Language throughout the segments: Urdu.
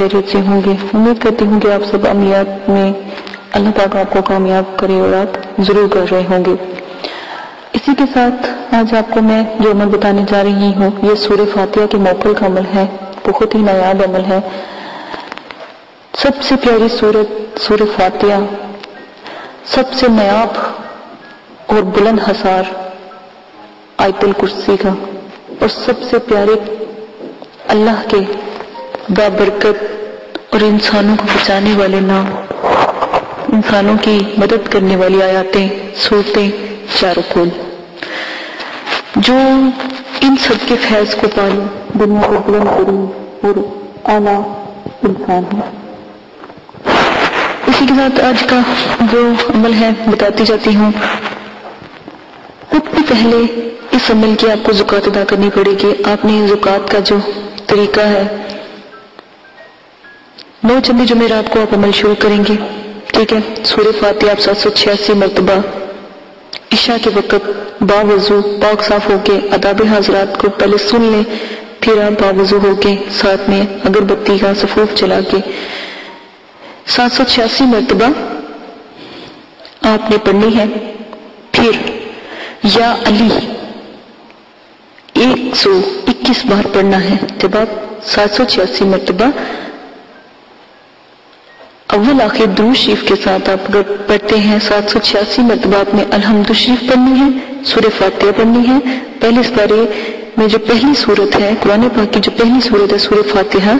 خیریت سے ہوں گے. امید کرتی ہوں کہ آپ سب عملیات میں اللہ پاک آپ کو کامیاب کرے اور آپ ضرور کر رہے ہوں گے. اسی کے ساتھ آج آپ کو میں جو عمل بتانے جا رہی ہوں یہ سورہ فاتحہ کے موکل کا عمل ہے. بہت ہی نایاب عمل ہے. سب سے پیاری سورت سورہ فاتحہ، سب سے نایاب اور بلند حصار آیت الکرسی کا، اور سب سے پیارے اللہ کے بابرکت اور انسانوں کو بچانے والے نام، انسانوں کی مدد کرنے والی آیاتیں، صورتیں چاروں کھول، جو ان سب کے فیض کو پالے دنیا کو بلند کریں اور اعلیٰ انسان ہے. اسی کے ساتھ آج کا جو عمل ہے بتاتی جاتی ہوں. سب سے پہلے اس عمل کی آپ کو زکوٰۃ ادا کرنی پڑے گی. آپ نے زکوٰۃ کا جو طریقہ ہے 9 چندی جمعرات کو آپ عمل شروع کریں گے. ٹھیک ہے. سورہ فاتحہ آپ 786 مرتبہ عشاء کے وقت باوضو پاک صاف ہو کے آداب حاضرات کو پہلے سن لیں، پھر آپ باوضو ہو کے ساتھ میں اگربتی کا سفوف چلا کے 786 مرتبہ آپ نے پڑھنی ہے. پھر یا علی 121 بار پڑھنا ہے. جب آپ 786 مرتبہ اول آخر درود شریف کے ساتھ آپ اگر پڑھتے ہیں 786 مرتبہ آپ نے الحمد شریف پڑھنی ہے، سورہ فاتحہ پڑھنی ہے. پہلے سپارے میں جو پہلی سورت ہے قرآن پاک کی جو پہلی سورت ہے سورہ فاتحہ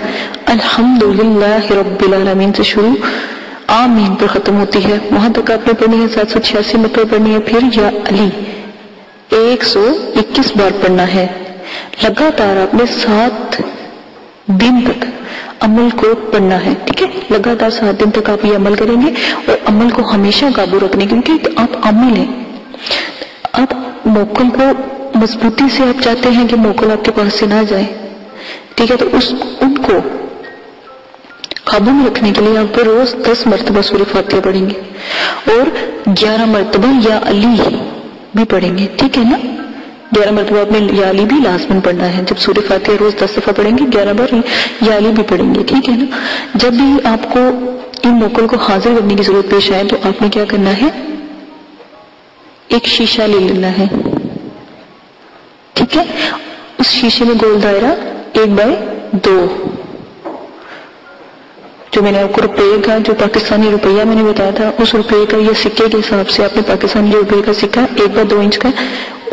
الحمدللہ رب العالمین سے شروع آمین پر ختم ہوتی ہے. وہاں تک آپ نے پڑھنی ہے 786 مرتبہ پڑھنی ہے. پھر یا علی 121 بار پڑھنا ہے. لگاتار آپ نے 7 دن تک عمل کو پڑھنا ہے. ٹھیک ہے. لگاتار 7 دن تک آپ یہ عمل کریں گے اور عمل کو ہمیشہ قابو رکھنے کیونکہ آپ عامل ہیں. آپ موکل کو مضبوطی سے آپ چاہتے ہیں کہ موکل آپ کے پاس سے نہ جائے. ٹھیک ہے. تو ان کو قابو میں رکھنے کے لیے آپ روز 10 مرتبہ سورہ فاتحہ پڑھیں گے اور 11 مرتبہ یا علی بھی پڑھیں گے. ٹھیک ہے نا. 11 مرتبہ آپ نے یا علی بھی لازمن پڑھنا ہے. جب سورہ فاتحہ روز 10 دفعہ پڑھیں گے 11 بار یا علی بھی پڑھیں گے. ٹھیک ہے نا. جب بھی آپ کو ان موکل کو حاضر کرنے کی ضرورت پیش آئے تو آپ نے کیا کرنا ہے، ایک شیشہ لے لینا ہے. ٹھیک ہے. اس شیشے میں گول دائرہ 1/2 جو میں نے آپ کو روپے کا جو پاکستانی روپیہ میں نے بتایا تھا اس روپے کا یہ سکے کے حساب سے آپ نے پاکستانی روپے کا سکہ 1/2 انچ کا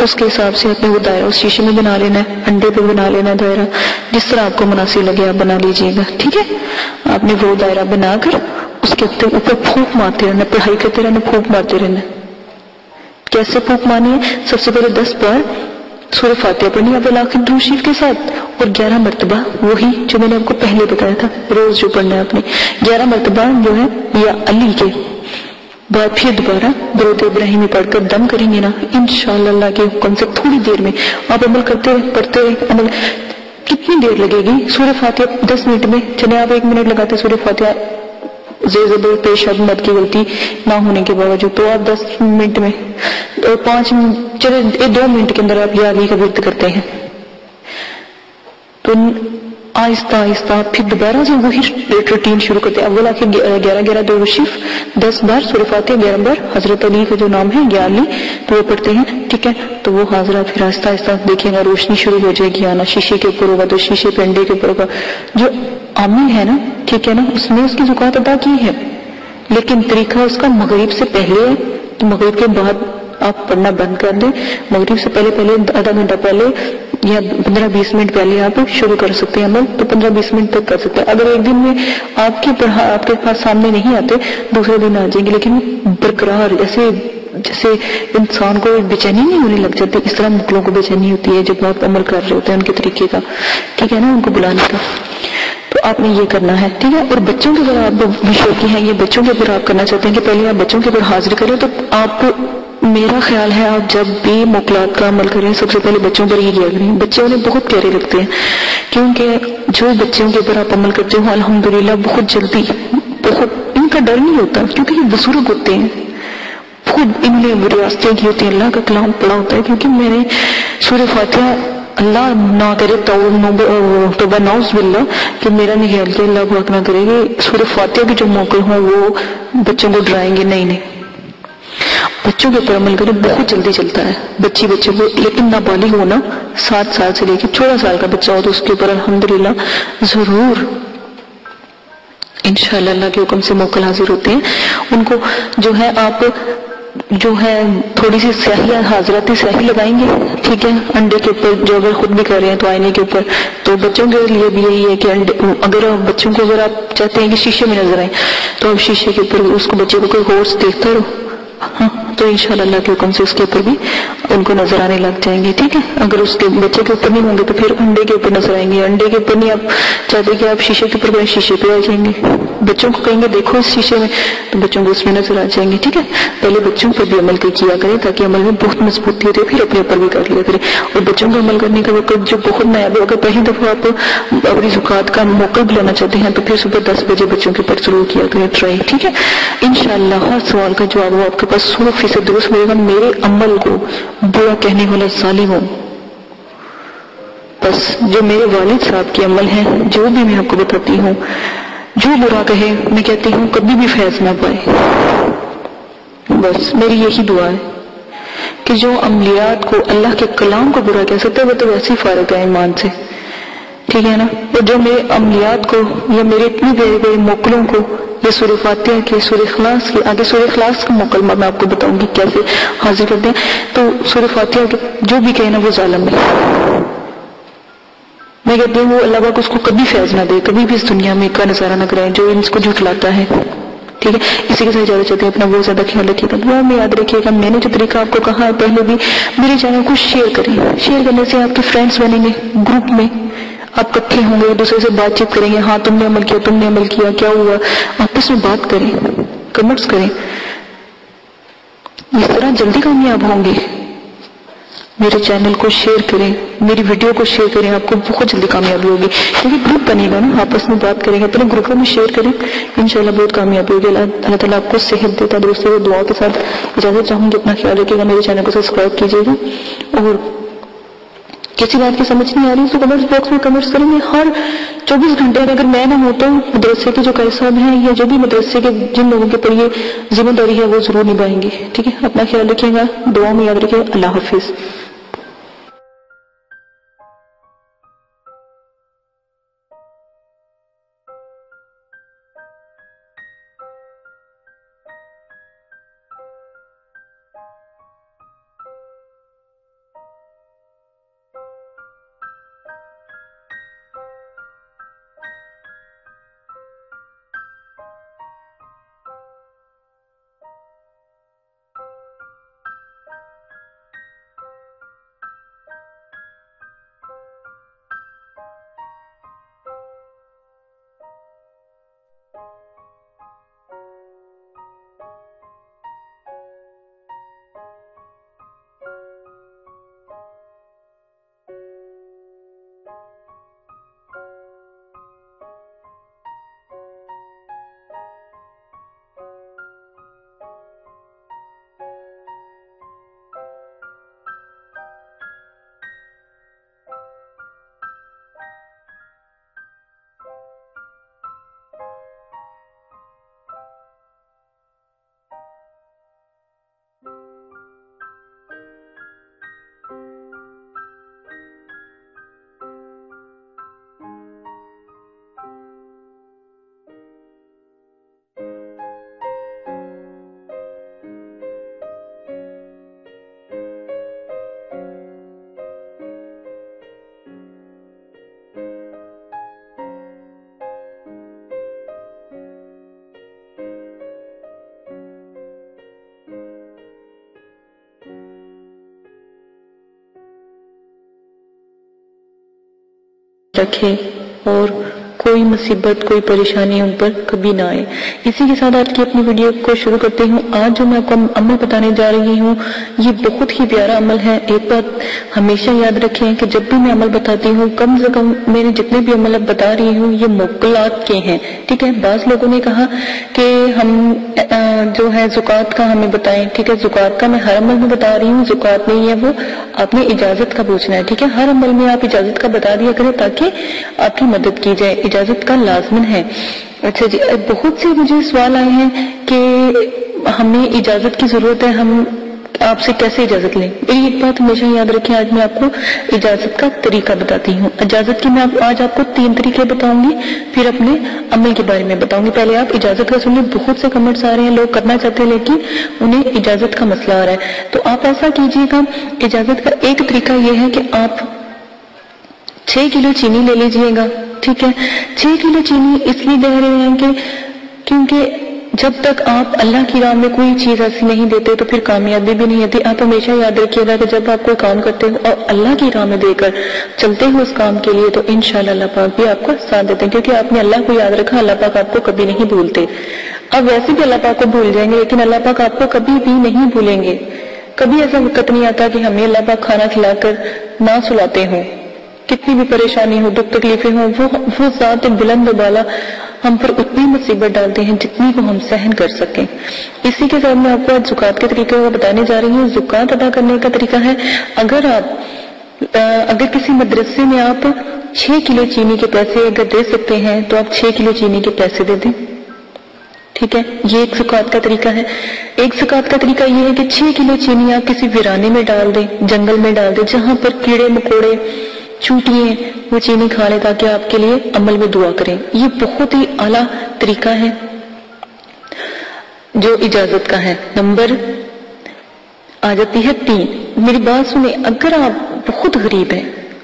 اس کے حساب سے آپ نے وہ دائرہ اس شیشے میں بنا لینا ہے. انڈے پہ بنا لینا ہے دائرہ، جس طرح آپ کو مناسب لگے آپ بنا لیجئے گا. ٹھیک ہے. آپ نے وہ دائرہ بنا کر اس کے اوپر پھونک مارتے رہنا، پڑھائی کرتے رہنا، پھونک مارتے رہنا. کیسے پھونک مارنی ہے؟ سب سے پہلے 10 بار سورہ فاتحہ پڑھنی ہے اول آخر درود شریف کے ساتھ اور 11 مرتبہ وہی جو میں نے آپ کو پہلے بتایا تھا روز جو پڑھنا ہے آپ نے 11 مرتبہ جو ہے یا علی کے بعد پھر دوبارہ درود ابراہیمی پڑھ کر دم کریں گے نا انشاءاللہ اللہ کے حکم سے تھوڑی دیر میں آپ عمل کرتے پڑھتے عمل. کتنی دیر لگے گی؟ سورہ فاتحہ 10 منٹ میں. چلے آپ 1 منٹ لگاتے سورہ فاتحہ زیر زبر پیش مد کی غلطی نہ ہونے کے باوجود تو آپ 10 منٹ میں اور 5 چلے 2 منٹ کے اندر آپ یا علی کا ورد کرتے ہیں. تو آہستہ آہستہ پھر دوبارہ سے وہی روٹین شروع کرتے ہیں. اول آخر 11 درود شریف 10 بار سورہ فاتحہ 11 بار حضرت علی کا جو نام ہے یا علی تو وہ پڑھتے ہیں. ٹھیک ہے. تو وہ حاضرات پھر آہستہ آہستہ دیکھیں گا روشنی شروع ہو جائے گی آنا. شیشے کے اوپر ہوگا تو شیشے پہ انڈے کے اوپر ہوگا. جو عامل ہے نا ٹھیک ہے نا اس نے اس کی زکوٰۃ ادا کی ہے لیکن طریقہ اس کا مغرب سے پہلے ہے. تو مغرب کے بعد آپ پڑھنا بند کر دیں. مغرب سے پہلے آدھا گھنٹہ پہلے یا 15-20 منٹ پہلے آپ شروع کر سکتے ہیں عمل. تو 15-20 منٹ تک کر سکتے ہیں. اگر ایک دن میں آپ کے پاس سامنے نہیں آتے دوسرے دن آ جائیں گے لیکن برقرار جیسے انسان کو بے چینی نہیں ہونے لگ جاتی اس طرح مکلوں کو بے چینی ہوتی ہے جب آپ عمل کر رہے ہوتے ہیں ان کے طریقے کا. ٹھیک ہے نا. ان کو بلانے کا تو آپ نے یہ کرنا ہے. ٹھیک ہے. اور بچوں کے اوپر آپ بھی شوقی ہیں یہ بچوں کے اوپر آپ کرنا چاہتے ہیں کہ پہلے آپ بچوں کے اوپر حاضر کریں تو آپ میرا خیال ہے آپ جب بھی موکلات کا عمل کریں سب سے پہلے بچوں پر ہی کیا کریں. بچے انہیں بہت پیارے لگتے ہیں کیونکہ جو بچوں کے اوپر آپ عمل کرتے ہو الحمدللہ بہت جلدی بہت ان کا ڈر نہیں ہوتا کیونکہ یہ بزرگ ہوتے ہیں. خود انہوں نے ریاستیں کی ہوتی ہیں اللہ کا کلام پڑھا ہوتا ہے. کیونکہ میں نے سورہ فاتحہ اللہ نہ کرے توبہ نعوذ باللہ کہ میرا نہیں خیال کہ اللہ پاک نہ کرے کہ سورہ فاتحہ کے جو موقع ہوں وہ بچوں کو ڈرائیں گے. نہیں بچوں کے اوپر عمل کریں. بہت جلدی چلتا ہے بچوں کو، لیکن نابالغ ہونا 7 سال سے لے کے 14 سال کا بچہ ہو تو اس کے اوپر الحمدللہ ضرور انشاءاللہ اللہ کے حکم سے موکل حاضر ہوتے ہیں. ان کو جو ہے آپ جو ہے تھوڑی سی سیاہی حاضراتی سیاہی لگائیں گے، ٹھیک ہے، انڈے کے اوپر، جو اگر خود بھی کر رہے ہیں تو آئینے کے اوپر. تو بچوں کے لیے بھی یہی ہے کہ اگر بچوں کو اگر آپ چاہتے ہیں کہ شیشے میں نظر آئیں تو آپ شیشے کے اوپر اس کو بچے کو کوئی غور سے دیکھتا رہو، ہاں تو انشاءاللہ اللہ کے حکم سے اس کے اوپر بھی ان کو نظر آنے لگ جائیں گے. ٹھیک ہے، اگر اس کے بچے کے اوپر نہیں ہوں گے تو پھر انڈے کے اوپر نظر آئیں گے. انڈے کے اوپر نہیں آپ چاہتے کہ آپ شیشے کے اوپر شیشے پہ آ جائیں گے. بچوں کو کہیں گے دیکھو اس شیشے میں تو بچوں کو اس میں نظر آ جائیں گے. ٹھیک ہے، پہلے بچوں پر بھی عمل کیا کریں تاکہ عمل میں بہت مضبوطی ہوتی ہے، پھر اپنے اوپر بھی کر لیا کریں. اور بچوں کو عمل کرنے کا وقت جو بہت نایاب ہے، اگر پہلی دفعہ آپ اپنی زکوٰۃ کا موقع بھی لینا چاہتے ہیں تو پھر صبح 10 بجے بچوں کے اوپر ضرور کیا کریں ٹرائی. ٹھیک ہے، انشاءاللہ ہر سوال کا جواب وہ آپ کے پاس 100% درست ملے گا. میرے عمل کو برا کہنے والا ظالم ہو، بس جو میرے والد صاحب کے عمل ہیں جو بھی میں آپ کو بتاتی ہوں، جو برا کہے میں کہتی ہوں کبھی بھی فیض نہ پائے. بس میری یہی دعا ہے کہ جو عملیات کو اللہ کے کلام کو برا کہہ سکتے وہ تو ویسے ہی فارغ ہے ایمان سے. ٹھیک ہے نا، اور جو میرے عملیات کو یا میرے اتنے بڑے بڑے موکلوں کو یا سورہ فاتحہ کے سورہ اخلاص کے آگے سورہ اخلاص کا موکل میں آپ کو بتاؤں گی کیسے حاضر کرتے ہیں. تو سورہ فاتحہ کے جو بھی کہے نا وہ ظالم ہے. میں کہتی ہوں وہ اللہ پاک اس کو کبھی فیض نہ دے، کبھی بھی اس دنیا میں کا نظارہ نہ کرائے جو اس کو جھٹلاتا ہے. ٹھیک ہے، اسی کے ساتھ اجازت چاہتے ہیں. اپنا بہت زیادہ خیال رکھیے گا، دعا میں یاد رکھیے گا. میں نے جو طریقہ آپ کو کہا ہے پہلے بھی، میرے چینل کو شیئر کریں. شیئر کرنے سے آپ کے فرینڈس بنیں گے، گروپ میں آپ اکٹھے ہوں گے، ایک دوسرے سے بات چیت کریں گے. ہاں تم نے عمل کیا، تم نے عمل کیا، کیا ہوا، آپس میں بات کریں، کمنٹس کریں. اس طرح جلدی کامیاب ہوں گے. میرے چینل کو شیئر کریں، میری ویڈیو کو شیئر کریں، آپ کو بہت جلدی کامیابی ہوگی. کیونکہ گروپ بنے گا نا، آپس میں بات کریں گے، اپنے گروپوں میں شیئر کریں، انشاءاللہ بہت کامیابی ہوگی. اللہ تعالیٰ آپ کو صحت دے. تندرستی اور دعا کے ساتھ اجازت چاہوں گی. اپنا خیال رکھیے گا، میرے چینل کو سبسکرائب کیجیے گا. اور کسی بات کی سمجھ نہیں آ رہی تو کمنٹس باکس میں کمنٹس کریں گے. ہر 24 گھنٹے اگر میں نہ ہوں تو مدرسے کے جو قاری صاحب ہیں یا جو بھی مدرسے کے جن لوگوں کے پر یہ ذمہ داری ہے وہ ضرور نبھائیں گے. ٹھیک ہے، اپنا خیال رکھیے گا، دعا میں یاد رکھیے. اللہ حافظ. رکھے اور کوئی کوئی مصیبت کوئی پریشانی ان پر کبھی نہ آئے۔ اسی کے ساتھ آج کی اپنی ویڈیو کو شروع کرتے ہوں۔ آج جو میں آپ کو عمل بتانے جا رہی ہوں یہ بہت ہی پیارا عمل ہے۔ ایک بات ہمیشہ یاد رکھیں کہ جب بھی میں عمل بتاتی ہوں کم سے کم میرے جتنے بھی عمل اب بتا رہی ہوں یہ موکلات کے ہیں، ٹھیک ہے۔ بعض لوگوں نے کہا کہ ہم جو ہے زکوٰۃ کا ہمیں بتائیں، ٹھیک ہے۔ زکوٰۃ کا میں ہر عمل میں بتا رہی ہوں، زکوٰۃ نہیں ہے وہ، آپ نے اجازت کا پوچھنا ہے، ٹھیک ہے۔ ہر عمل میں آپ اجازت کا بتا دیا کریں تاکہ آپ کی مدد کی جائے، اجازت کا لازمن ہے۔ اچھا جی، بہت سے مجھے سوال آئے ہیں کہ ہمیں اجازت کی ضرورت ہے، ہم آپ سے کیسے اجازت لیں؟ میری ایک بات ہمیشہ یاد رکھیں، آج میں آپ کو اجازت کا طریقہ بتاتی ہوں۔ اجازت کی میں آج آپ کو 3 طریقے بتاؤں گی، پھر اپنے عمل کے بارے میں بتاؤں گی۔ پہلے آپ اجازت کا سنیں، بہت سے کمنٹس آ رہے ہیں، لوگ کرنا چاہتے ہیں لیکن انہیں اجازت کا مسئلہ آ رہا ہے۔ تو آپ ایسا کیجئے گا، اجازت کا ایک طریقہ یہ ہے کہ آپ 6 کلو چینی لے لیجئے گا، ٹھیک ہے۔ 6 کلو چینی اس لیے دے رہے ہیں کہ کیونکہ جب تک آپ اللہ کی راہ میں کوئی چیز ایسی نہیں دیتے تو پھر کامیابی بھی نہیں آتی۔ آپ ہمیشہ یاد رکھیے گا کہ جب آپ کوئی کام کرتے ہو اور اللہ کی راہ میں دے کر چلتے ہو اس کام کے لیے تو انشاءاللہ اللہ پاک بھی آپ کو ساتھ دیتے ہیں، کیونکہ آپ نے اللہ کو یاد رکھا، اللہ پاک آپ کو کبھی نہیں بھولتے۔ اب ویسے بھی اللہ پاک کو بھول جائیں گے لیکن اللہ پاک آپ کو کبھی بھی نہیں بھولیں گے۔ کبھی ایسا وقت نہیں آتا کہ ہمیں اللہ پاک کھانا کھلا کر نہ سلاتے ہوں، کتنی بھی پریشانی ہو، دکھ تکلیفیں ہوں، وہ ذات بلند و بالا ہم پر اتنی مصیبت ڈالتے ہیں جتنی کو ہم سہن کر سکیں۔ اسی کے ساتھ میں آپ کو آج زکوٰۃ کے طریقے کو بتانے جا رہی ہوں۔ زکوٰۃ ادا کرنے کا طریقہ ہے، اگر کسی مدرسے میں آپ 6 کلو چینی کے پیسے اگر دے سکتے ہیں تو آپ 6 کلو چینی کے پیسے دے دیں، ٹھیک ہے۔ یہ ایک زکوٰۃ کا طریقہ ہے۔ ایک زکوٰۃ کا طریقہ یہ ہے کہ 6 کلو چینی آپ کسی ویرانے میں ڈال دیں، جنگل میں ڈال دیں، جہاں پر کیڑے مکوڑے چونٹیاں وہ چینی کھا لے تاکہ آپ کے لیے عمل میں دعا کریں۔ یہ بہت ہی اعلیٰ طریقہ ہے جو اجازت کا ہے۔ نمبر آ جاتی ہے 3۔ میری بات سنیں، اگر آپ بہت غریب ہیں،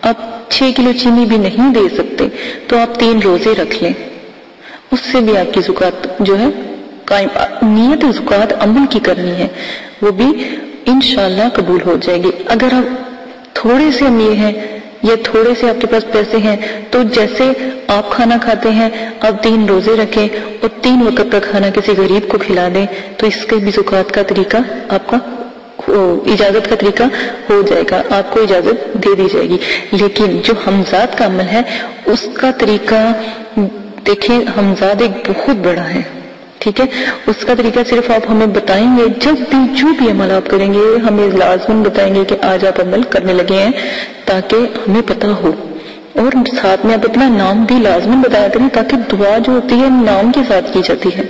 آپ 6 کلو چینی بھی نہیں دے سکتے تو آپ 3 روزے رکھ لیں، اس سے بھی آپ کی زکوٰۃ جو ہے قائم۔ نیت زکوٰۃ عمل کی کرنی ہے، وہ بھی انشاءاللہ قبول ہو جائے گی۔ اگر آپ تھوڑے سے امیر ہیں یا تھوڑے سے آپ کے پاس پیسے ہیں تو جیسے آپ کھانا کھاتے ہیں آپ 3 روزے رکھیں اور 3 وقت کا کھانا کسی غریب کو کھلا دیں تو اس کے بھی زکوٰۃ کا طریقہ آپ کا اجازت کا طریقہ ہو جائے گا، آپ کو اجازت دے دی جائے گی۔ لیکن جو حمزات کا عمل ہے اس کا طریقہ دیکھیں، حمزات ایک بہت بڑا ہے، ٹھیک ہے۔ اس کا طریقہ صرف آپ ہمیں بتائیں گے، جب بھی جو بھی عمل آپ کریں گے ہمیں لازماً بتائیں گے کہ آج آپ عمل کرنے لگے ہیں تاکہ ہمیں پتہ ہو، اور ساتھ میں آپ اپنا نام بھی لازماً بتایا کریں تاکہ دعا جو ہوتی ہے نام کے ساتھ کی جاتی ہے،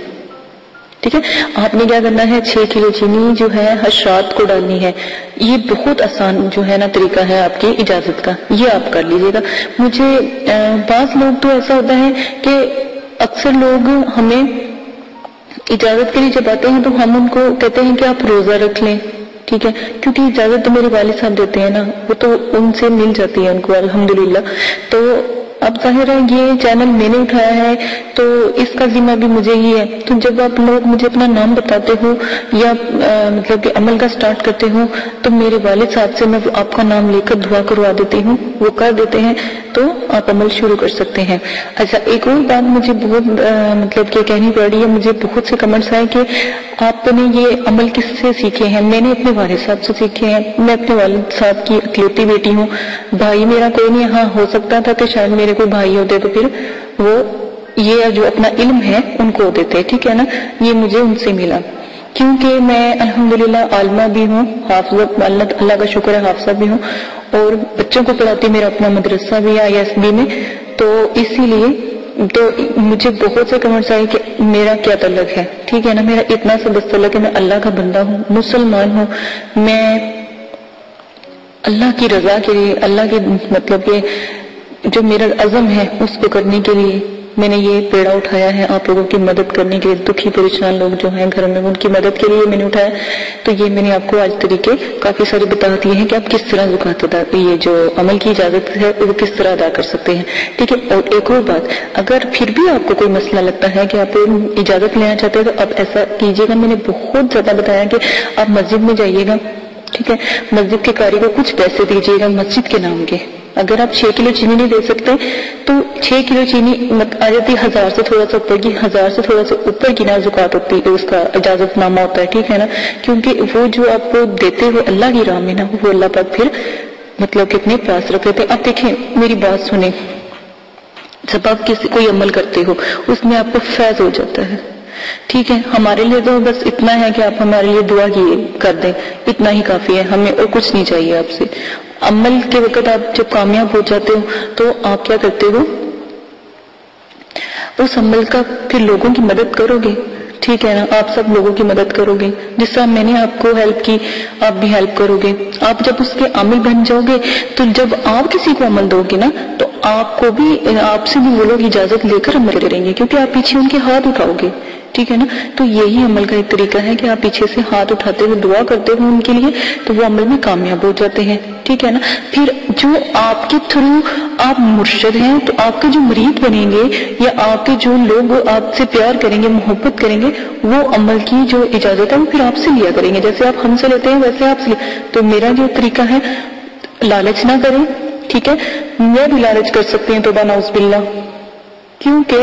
ٹھیک ہے۔ آپ نے کیا کرنا ہے، 6 کلو چینی جو ہے حشرات کو ڈالنی ہے۔ یہ بہت آسان جو ہے نا طریقہ ہے آپ کی اجازت کا، یہ آپ کر لیجئے گا۔ مجھے بعض لوگ تو ایسا ہوتا ہے کہ اکثر لوگ ہمیں اجازت کے لیے جب آتے ہیں تو ہم ان کو کہتے ہیں کہ آپ روزہ رکھ لیں، ٹھیک ہے، کیونکہ اجازت تو میرے والد صاحب دیتے ہیں نا، وہ تو ان سے مل جاتی ہے ان کو الحمدللہ۔ تو اب ظاہر ہے یہ چینل میں نے اٹھایا ہے تو اس کا ذمہ بھی مجھے ہی ہے۔ تو جب آپ لوگ مجھے اپنا نام بتاتے ہو یا مطلب کہ عمل کا سٹارٹ کرتے ہو تو میرے والد صاحب سے میں آپ کا نام لے کر دعا کروا دیتی ہوں، وہ کر دیتے ہیں تو آپ عمل شروع کر سکتے ہیں۔ اچھا، ایک اور بات مجھے بہت مطلب کہ کہنی پڑ رہی ہے، مجھے بہت سے کمنٹس آئے کہ آپ نے یہ عمل کس سے سیکھے ہیں؟ میں نے اپنے والد صاحب سے سیکھے ہیں، میں اپنے والد صاحب کی اکلوتی بیٹی ہوں، بھائی میرا کوئی نہیں۔ ہاں، ہو سکتا تھا کہ شاید میرے کوئی بھائی ہوتے تو پھر وہ یہ جو اپنا علم ہے ان کو دیتے، ٹھیک ہے نا، یہ مجھے ان سے ملا، کیونکہ میں الحمدللہ عالمہ بھی ہوں، حافظہ، اللہ کا شکر ہے حافظہ بھی ہوں، اور بچوں کو پڑھاتی، میرا اپنا مدرسہ بھی ہے ISB میں، تو اسی لیے تو مجھے بہت سے کمنٹس آئے کہ میرا کیا تعلق ہے، ٹھیک ہے نا، میرا اتنا سا بس تعلق ہے، میں اللہ کا بندہ ہوں، مسلمان ہوں، میں اللہ کی رضا کے لیے، اللہ کے مطلب کہ جو میرا عزم ہے اس کو کرنے کے لیے میں نے یہ پیڑا اٹھایا ہے، آپ لوگوں کی مدد کرنے کے لیے، دکھی پریشان لوگ جو ہیں گھر میں ان کی مدد کے لیے میں نے اٹھایا۔ تو یہ میں نے آپ کو آج طریقے کافی سارے بتا دیے ہیں کہ آپ کس طرح زکوٰۃ ادا، یہ جو عمل کی اجازت ہے وہ کس طرح ادا کر سکتے ہیں، ٹھیک ہے۔ اور ایک اور بات، اگر پھر بھی آپ کو کوئی مسئلہ لگتا ہے کہ آپ اجازت لینا چاہتے ہیں تو آپ ایسا کیجیے گا، میں نے بہت زیادہ بتایا کہ آپ مسجد میں جائیے گا، ٹھیک ہے، مسجد کے قاری کو کچھ پیسے دیجیے گا مسجد کے نام کے، اگر آپ 6 کلو چینی نہیں دے سکتے تو 6 کلو چینی آ جاتی 1000 سے تھوڑا سا اوپر کی، 1000 سے تھوڑا سا اوپر کی نا زکوٰۃ ہوتی ہے، اس کا اجازت نامہ ہوتا ہے، ٹھیک ہے نا، کیونکہ وہ جو آپ دیتے ہو اللہ کی راہ میں نا، وہ اللہ پاک پھر مطلب کتنے پیاس رکھ لیتے ہیں۔ اب دیکھیں میری بات سنیں، جب آپ کوئی عمل کرتے ہو اس میں آپ کو فیض ہو جاتا ہے، ٹھیک ہے، ہمارے لیے تو بس اتنا ہے کہ آپ ہمارے لیے دعا کر دیں، اتنا ہی کافی ہے، ہمیں اور کچھ نہیں چاہیے آپ سے۔ عمل کے وقت آپ جب کامیاب ہو جاتے ہو تو آپ کیا کرتے ہو، اس عمل کا پھر لوگوں کی مدد کرو گے، ٹھیک ہے نا، آپ سب لوگوں کی مدد کرو گے، جس طرح میں نے آپ کو ہیلپ کی آپ بھی ہیلپ کرو گے۔ آپ جب اس کے عامل بن جاؤ گے تو جب آپ کسی کو عمل دو گے نا تو آپ کو بھی، آپ سے بھی وہ لوگ اجازت لے کر عمل کریں گے، کیونکہ آپ پیچھے ان کے ہاتھ اٹھاؤ گے، ٹھیک ہے نا۔ تو یہی عمل کا ایک طریقہ ہے کہ آپ پیچھے سے ہاتھ اٹھاتے ہوئے دعا کرتے ہو ان کے لیے، تو وہ عمل میں کامیاب ہو جاتے ہیں، ٹھیک ہے نا۔ پھر جو آپ کے تھرو آپ مرشد ہیں تو آپ کے جو مرید بنیں گے یا آپ کے جو لوگ آپ سے پیار کریں گے، محبت کریں گے، وہ عمل کی جو اجازت ہے وہ پھر آپ سے لیا کریں گے، جیسے آپ ہم سے لیتے ہیں ویسے آپ سے تو میرا جو طریقہ ہے، لالچ نہ کریں، ٹھیک ہے۔ میں بھی لالچ کر سکتی ہوں، توبہ نعوذ باللہ، کیونکہ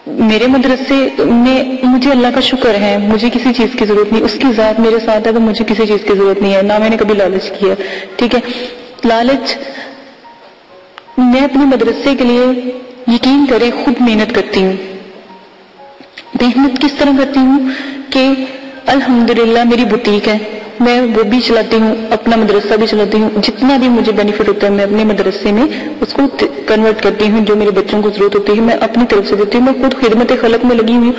میرے مدرسے میں مجھے اللہ کا شکر ہے، مجھے کسی چیز کی ضرورت نہیں، اس کی ذات میرے ساتھ ہے تو مجھے کسی چیز کی ضرورت نہیں ہے، نہ میں نے کبھی لالچ کیا، ٹھیک ہے۔ لالچ، میں اپنے مدرسے کے لیے یقین کرے خود محنت کرتی ہوں۔ محنت کس طرح کرتی ہوں کہ الحمدللہ میری بوتیک ہے، میں وہ بھی چلاتی ہوں، اپنا مدرسہ بھی چلاتی ہوں، جتنا بھی مجھے بینیفٹ ہوتا ہے میں اپنے مدرسے میں اس کو کنورٹ کرتی ہوں، جو میرے بچوں کو ضرورت ہوتی ہے میں اپنی طرف سے دیتی ہوں، میں خود خدمت خلق میں لگی ہوئی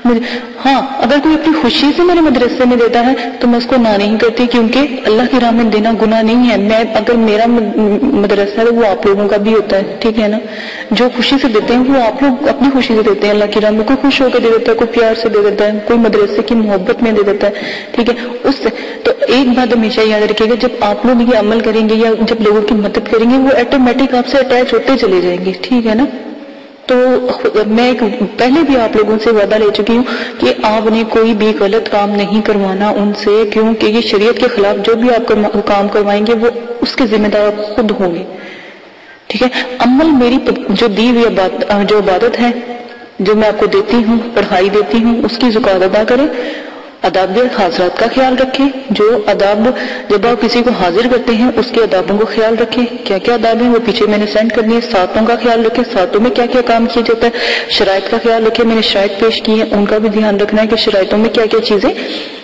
ہوں۔ ہاں، اگر کوئی اپنی خوشی سے میرے مدرسے میں دیتا ہے تو میں اس کو نہ نہیں کرتی، کیونکہ اللہ کی راہ میں دینا گناہ نہیں ہے۔ میں اگر میرا مدرسہ ہے وہ آپ لوگوں کا بھی ہوتا ہے، ٹھیک ہے نا، جو خوشی سے دیتے ہیں وہ آپ لوگ اپنی خوشی سے دیتے ہیں اللہ کی راہ میں، کوئی خوش ہو کے دے دیتا ہے، کوئی پیار سے دے دیتا ہے، کوئی مدرسے کی محبت میں دے دیتا ہے، ٹھیک ہے۔ اس سے تو ایک بات ہمیشہ یاد رکھیے گا، جب آپ لوگ یہ عمل کریں گے یا جب لوگوں کی مدد کریں گے وہ آٹومیٹک آپ سے اٹیچ ہوتے چلے جائیں گے، ٹھیک ہے نا۔ تو میں پہلے بھی آپ لوگوں سے وعدہ لے چکی ہوں کہ آپ نے کوئی بھی غلط کام نہیں کروانا ان سے، کیونکہ یہ شریعت کے خلاف جو بھی آپ کام کروائیں گے وہ اس کے ذمہ دار خود ہوں گے، ٹھیک ہے۔ عمل میری جو دی ہوئی جو عبادت ہے، جو میں آپ کو دیتی ہوں، پڑھائی دیتی ہوں، اس کی زکوٰۃ ادا کریں، آداب حاضرات کا خیال رکھیں، جو آداب جب آپ کسی کو حاضر کرتے ہیں اس کے آدابوں کو خیال رکھیں، کیا کیا آداب ہیں وہ پیچھے میں نے سینڈ کر دیے، ساتوں کا خیال رکھیں، ساتوں میں کیا کیا کام کیا جاتا ہے، شرائط کا خیال رکھیں، میں نے شرائط پیش کی ہیں ان کا بھی دھیان رکھنا ہے کہ شرائطوں میں کیا کیا چیزیں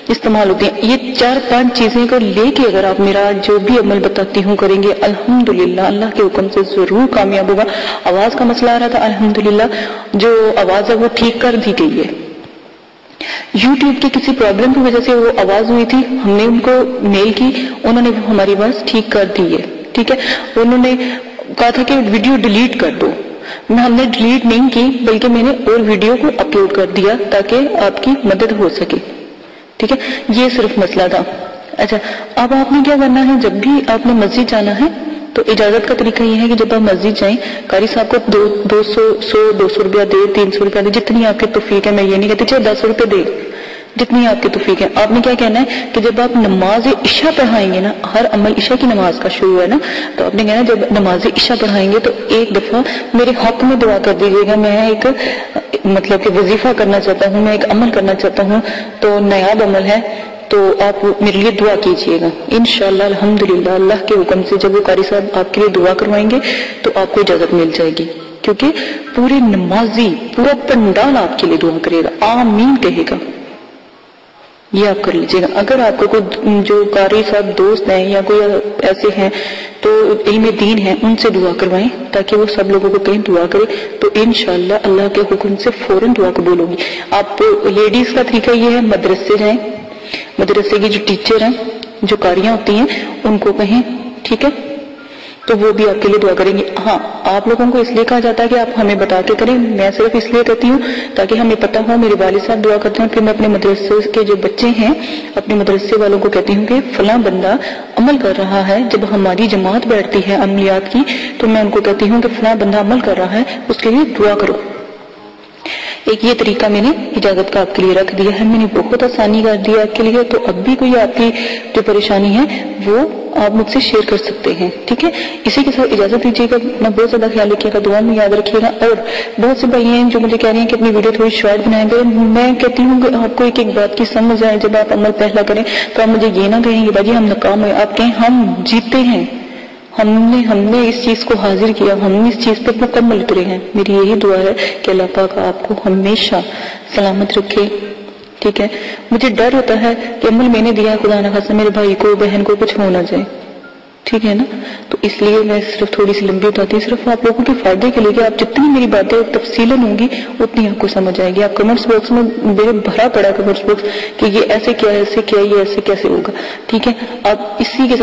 استعمال ہوتی ہیں۔ یہ 4-5 چیزیں کو لے کے اگر آپ میرا جو بھی عمل بتاتی ہوں کریں گے، الحمدللہ اللہ کے حکم سے ضرور کامیاب ہوگا۔ آواز کا مسئلہ آ رہا تھا، الحمدللہ جو آواز ہے وہ ٹھیک کر دی گئی ہے۔ یوٹیوب کی کسی پرابلم کی وجہ سے وہ آواز ہوئی تھی، ہم نے ان کو میل کی، انہوں نے ہماری آواز ٹھیک کر دی ہے، ٹھیک ہے۔ انہوں نے کہا تھا کہ ویڈیو ڈیلیٹ کر دو، ہم نے ڈیلیٹ نہیں کی بلکہ میں نے اور ویڈیو کو اپلوڈ کر دیا تاکہ آپ کی مدد ہو سکے، ٹھیک ہے۔ یہ صرف مسئلہ تھا۔ اچھا، اب آپ نے کیا کرنا ہے، جب بھی آپ نے مسجد جانا ہے تو اجازت کا طریقہ یہ ہے کہ جب آپ مسجد جائیں، قاری صاحب کو 200 روپیہ دے، 300 روپیہ دے، جتنی آپ کی توفیق ہے، میں یہ نہیں کہتی چاہے 10 روپے دے، جتنی آپ کی توفیق ہے۔ آپ نے کیا کہنا ہے کہ جب آپ نماز عشاء پڑھائیں گے نا، ہر عمل عشاء کی نماز کا شروع ہے نا، تو آپ نے کہنا ہے جب نماز عشاء پڑھائیں گے تو ایک دفعہ میرے حق میں دعا کر دیجیے گا، میں ایک مطلب کہ وظیفہ کرنا چاہتا ہوں، میں ایک عمل کرنا چاہتا ہوں، تو نیاب عمل ہے، تو آپ میرے لیے دعا کیجئے گا انشاءاللہ۔ الحمدللہ اللہ کے حکم سے جب وہ قاری صاحب آپ کے لیے دعا کروائیں گے تو آپ کو اجازت مل جائے گی، کیونکہ پورے نمازی پورا پنڈال آپ کے لیے دعا کرے گا، آمین کہے گا۔ یہ آپ کر لیجئے گا۔ اگر آپ کو کوئی جو قاری صاحب دوست ہیں یا کوئی ایسے ہیں تو علم دین ہیں، ان سے دعا کروائیں تاکہ وہ سب لوگوں کو کہیں دعا کرے، تو انشاءاللہ اللہ کے حکم سے فوراً دعا قبول ہوگی۔ آپ لیڈیز کا طریقہ یہ ہے، مدرسے جائیں، مدرسے کی جو ٹیچر ہیں، جو قاریاں ہوتی ہیں، ان کو کہیں، ٹھیک ہے، تو وہ بھی آپ کے لیے دعا کریں گے۔ ہاں، آپ لوگوں کو اس لیے کہا جاتا ہے کہ آپ ہمیں بتا کے کریں، میں صرف اس لیے کرتی ہوں تاکہ ہمیں پتہ ہو، میرے والد صاحب دعا کرتے ہیں، پھر میں اپنے مدرسے کے جو بچے ہیں، اپنے مدرسے والوں کو کہتی ہوں کہ فلاں بندہ عمل کر رہا ہے۔ جب ہماری جماعت بیٹھتی ہے عملیات کی تو میں ان کو کہتی ہوں کہ فلاں بندہ عمل کر رہا ہے، اس کے لیے دعا کرو۔ ایک یہ طریقہ میں نے اجازت کا آپ کے لیے رکھ دیا ہے، میں نے بہت آسانی کر دیا آپ کے لیے، تو اب بھی کوئی آپ کی جو پریشانی ہے وہ آپ مجھ سے شیئر کر سکتے ہیں. ٹھیک ہے, اسی کے ساتھ اجازت دیجیے گا. اپنا بہت زیادہ خیال رکھیے گا, دعا میں یاد رکھیے گا. اور بہت سے بھائی ہیں جو مجھے کہہ رہے ہیں کہ اپنی ویڈیو تھوڑی شارٹ بنائیں گے. میں کہتی ہوں کہ آپ کو ایک ایک بات کی سمجھ آئے. جب آپ عمل پہلا کریں تو آپ مجھے یہ نہ کہیں کہ باجی ہم ناکام ہوئے, آپ کہیں ہم جیتے ہیں, ہم نے اس چیز کو حاضر کیا, ہم نے اس چیز پر مکمل اترے ہیں. میری یہی دعا ہے کہ اللہ پاک آپ کو ہمیشہ سلامت رکھے. ٹھیک ہے, مجھے ڈر ہوتا ہے کہ عمل میں نے دیا خدا نہ خاصہ میرے بھائی کو بہن کو کچھ ہو نہ جائے. ٹھیک ہے نا, تو اس لیے میں صرف تھوڑی سی لمبی بتاتی ہوں, صرف آپ لوگوں کے فائدے کے لیے کہ آپ جتنی میری باتیں تفصیلاً ہوں گی اتنی آپ کو سمجھ آئے گی. آپ کمنٹس باکس میں میرے بھرا پڑا کمنٹس باکس کہ یہ ایسے کیا, ایسے کیا, یہ ایسے کیسے ہوگا. ٹھیک ہے, آپ اسی کے